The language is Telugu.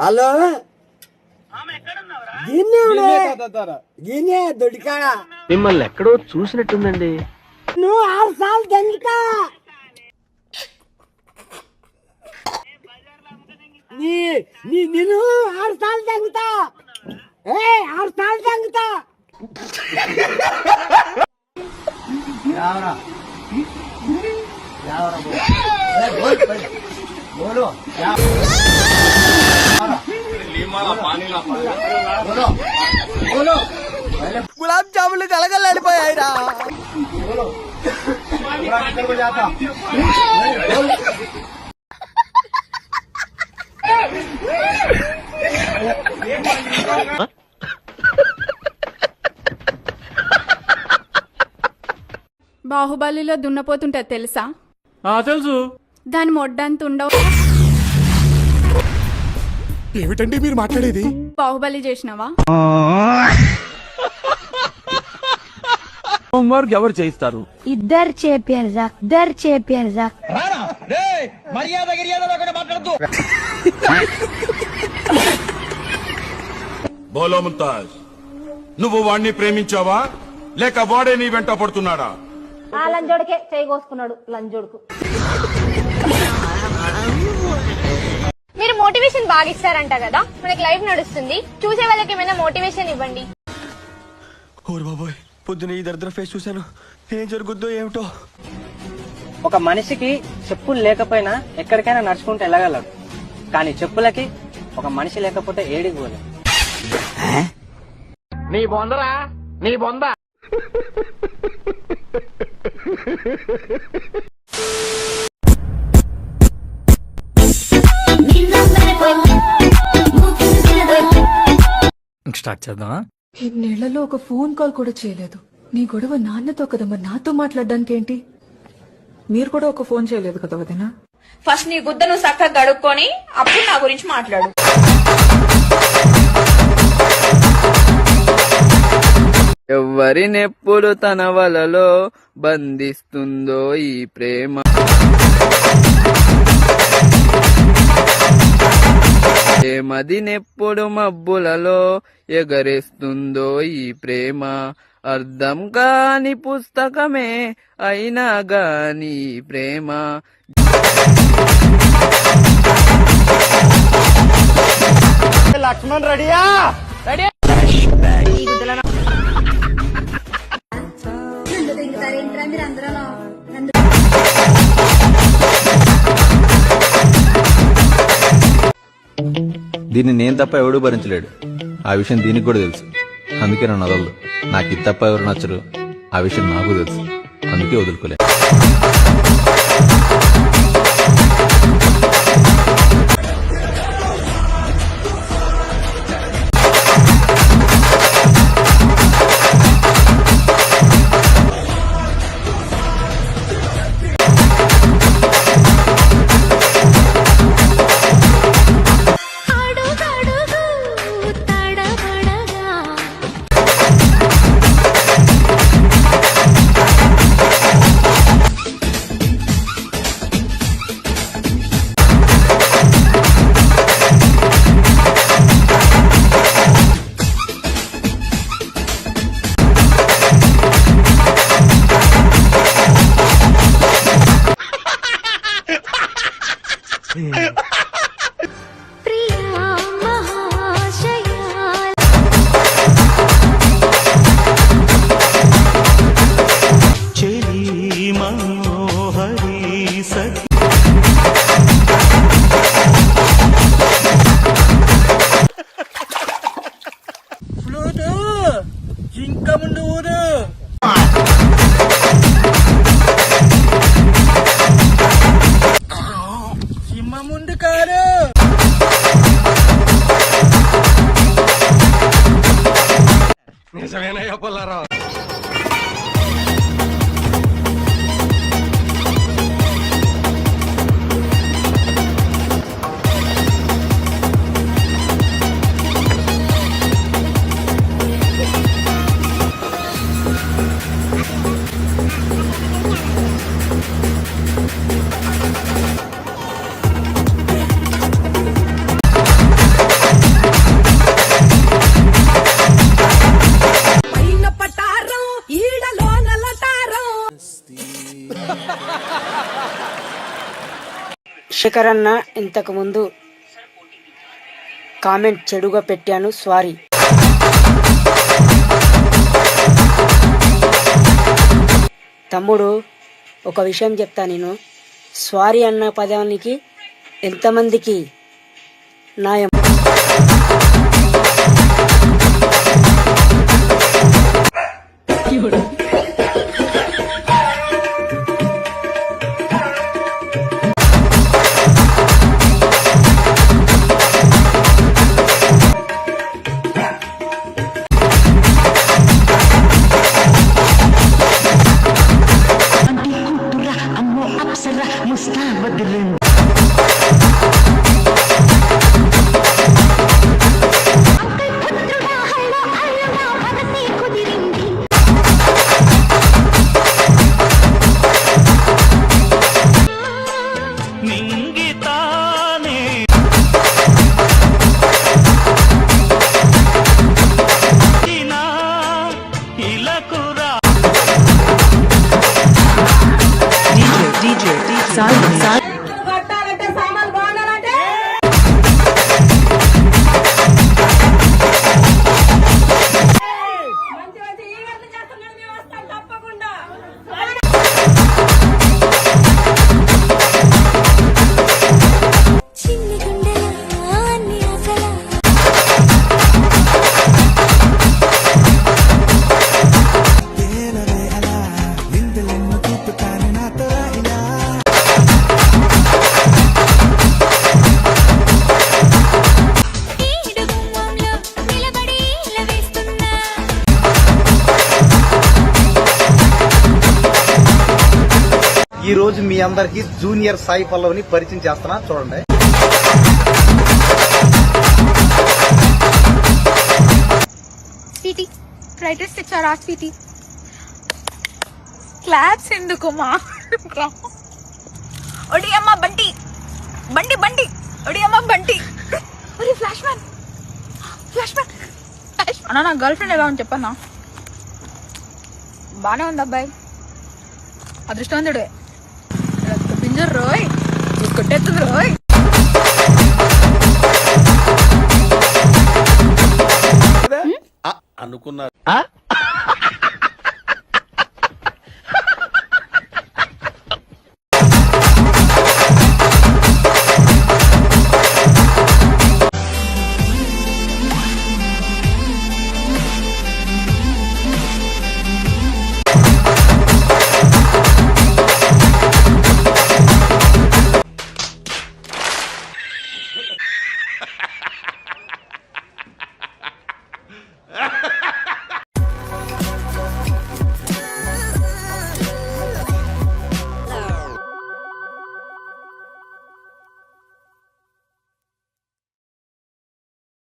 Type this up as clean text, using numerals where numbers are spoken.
హలో గిన్నే దొడికాడా మిమ్మల్ని ఎక్కడో చూసినట్టుందండి. నువ్వు 6 సార్లు దెంగుతా నేను 6 సార్లు దెంగుతా 6 సార్లు దెంగుతా గులాబ్ జాములు కలగలాడిపోయాయిరా. బాహుబలిలో దున్నపోతుంటది తెలుసా? తెలుసు. దాని మొడ్డంత ఉండవు. ఏమిటండి మీరు మాట్లాడేది? బాహుబలి చేసినావా? హోంవర్క్ ఎవరు చేయిస్తారు? ఇద్దరు చేపారు బోలో ముంతాజ్, నువ్వు వాణ్ణి ప్రేమించావా లేక వాడే నీ వెంట పడుతున్నాడా? ఆ లంజోడికే చేయగోసుకున్నాడు లంజోడుకు. మీరు మోటివేషన్ బాగా ఇస్తారంట కదా, మనకి లైవ్ నడుస్తుంది, చూసే వాళ్ళకి ఏమైనా మోటివేషన్ ఇవ్వండి. ఓరు బాబోయ్, పొద్దున ఈ దరిద్ర ఫేస్ చూశాను. ఏం జరుగుద్దో ఏమిటో. ఒక మనిషికి చెప్పులు లేకపోయినా ఎక్కడికైనా నడుచుకుంటూ వెళ్ళగలడు, కానీ చెప్పులకి ఒక మనిషి లేకపోతే ఏడికి పోలేదు. నీ బొందరా, నీ బొంద. స్టార్ట్ చేద్దామా? ఇన్నేళ్లలో ఒక ఫోన్ కాల్ కూడా చేయలేదు. నీ గొడవ నాన్నతో కదా, మరి నాతో మాట్లాడడానికి ఏంటి? మీరు కూడా ఒక ఫోన్ చేయలేదు కదా వదినా? ఫస్ట్ నీ గుద్దను చక్కగా గడుక్కొని అప్పుడు నా గురించి మాట్లాడు. ఎవరినెప్పుడు తన వలలో బంధిస్తుందో ఈ ప్రేమ, మదినెప్పుడు మబ్బులలో ఎగరేస్తుందో ఈ ప్రేమ, అర్థం కాని పుస్తకమే అయినా గాని ప్రేమ. లక్ష్మణ్ రెడీయా? దీన్ని నేను తప్ప ఎవడూ భరించలేడు. ఆ విషయం దీనికి కూడా తెలుసు, అందుకే నన్ను వదలదు. నాకు ఇది తప్ప ఎవరు నచ్చరు, ఆ విషయం నాకు తెలుసు, అందుకే వదులుకోలేదు. ఇంకా ముందు ఊరు సింహ ముందు కారు. నిజమేనయ్యా పుల్లారావు. శేఖర్ అన్న ఇంతకు ముందు కామెంట్ చెడుగా పెట్టాను, సారీ. తమ్ముడు ఒక విషయం చెప్తా, నేను సారీ అన్న పదానికి ఎంతమందికి న్యాయం. ఈ రోజు మీ అందరికి జూనియర్ సాయి పల్లవిని పరిచయం చేస్తున్నా, చూడండి. స్వీటీ ఫ్రైడ్ రైస్ తెచ్చారా స్వీటీ? క్లాప్స్ ఎందుకు మా? ఒడి అమ్మ బంటి బండి బండి ఒడి అమ్మ బంటి. ఒరే ఫ్లాష్ మ్యాన్ అన్నా, నా గర్ల్ ఫ్రెండ్ ఎలా ఉంది చెప్పన్నా? బానే ఉంది అబ్బాయి, అదృష్టవంతుడే. పింజర్ రోయ్ కొట్టేస్తుంది రోయ్. అనుకున్నారు